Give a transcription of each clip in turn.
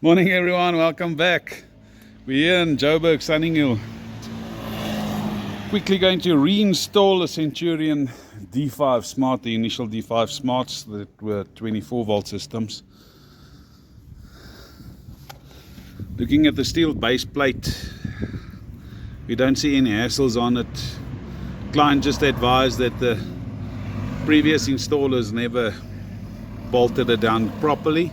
Morning everyone, welcome back. We're here in Joburg, Sunninghill. Quickly going to reinstall the Centurion D5 Smart, the initial D5 Smarts that were 24 volt systems. Looking at the steel base plate, we don't see any hassles on it. Client just advised that the previous installers never bolted it down properly,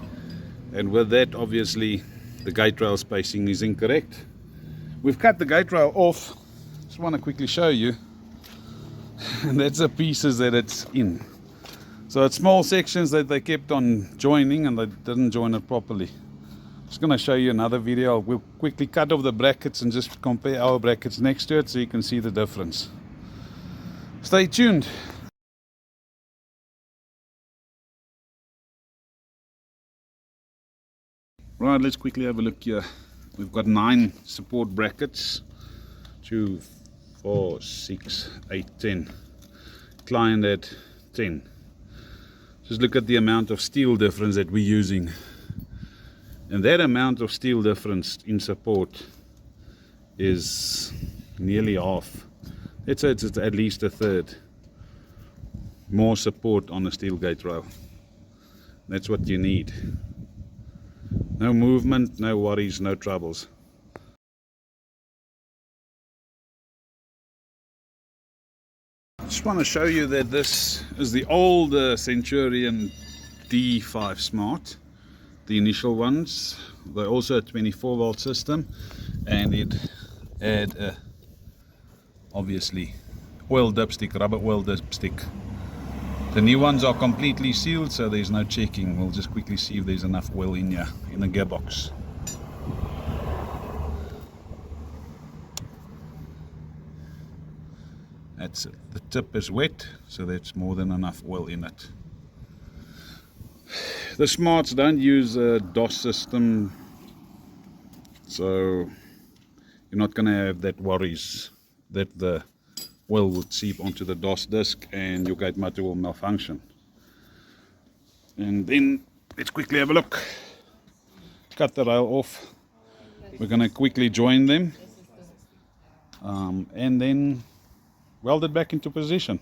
and with that obviously the gate rail spacing is incorrect. We've cut the gate rail off. Just want to quickly show you, and that's the pieces that it's in. So it's small sections that they kept on joining and they didn't join it properly. Just going to show you another video. We'll quickly cut off the brackets and just compare our brackets next to it so you can see the difference. Stay tuned. Right, let's quickly have a look here. We've got 9 support brackets. 2, 4, 6, 8, 10. Client at 10. Just look at the amount of steel difference that we're using. And that amount of steel difference in support is nearly half. Let's say it's at least a third more support on a steel gate rail. That's what you need. No movement, no worries, no troubles. I just want to show you that this is the older Centurion D5 Smart, the initial ones. They're also a 24 volt system, and it had a, obviously, oil dipstick, rubber oil dipstick. The new ones are completely sealed, so there's no checking. We'll just quickly see if there's enough oil in here, in the gearbox. That's it. The tip is wet, so there's more than enough oil in it. The Smarts don't use a DOS system, so you're not going to have that worries that the oil would seep onto the DOS disk and your gate motor will malfunction. And then let's quickly have a look. Cut the rail off. We're going to quickly join them and then weld it back into position.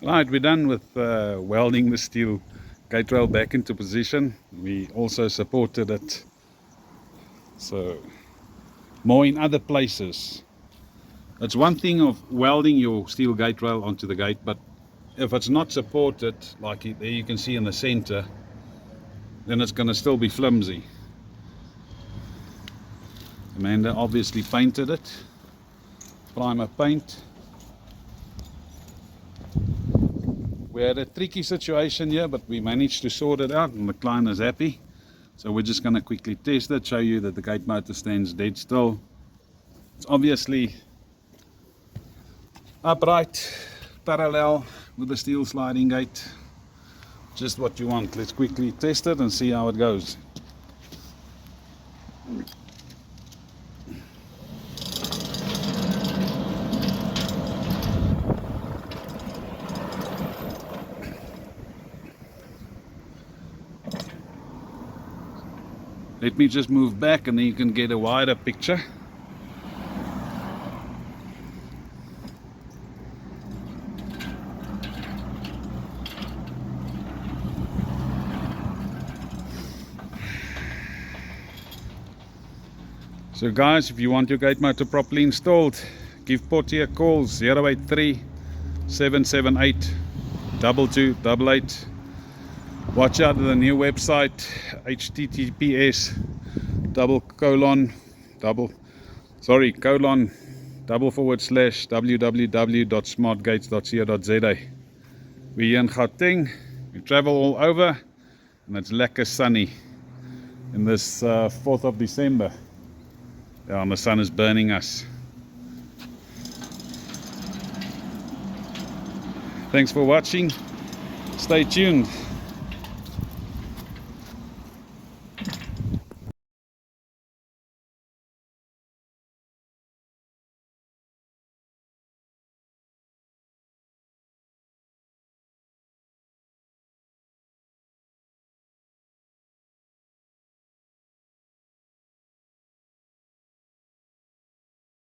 Right, we're done with welding the steel gate rail back into position. We also supported it, so more in other places. It's one thing of welding your steel gate rail onto the gate, but if it's not supported, like there you can see in the center, then it's going to still be flimsy. Amanda obviously painted it, primer paint. We had a tricky situation here, but we managed to sort it out and the client is happy. So we're just going to quickly test it, show you that the gate motor stands dead still. It's obviously upright, parallel with the steel sliding gate. Just what you want. Let's quickly test it and see how it goes. Let me just move back and then you can get a wider picture. So guys, if you want your gate motor properly installed, give Pottie a call, 083 778 2288. Watch out for the new website, https://www.smartgates.co.za. We're here in Gauteng. We travel all over, and it's lekker sunny in this 4th of December. Yeah, and the sun is burning us. Thanks for watching. Stay tuned.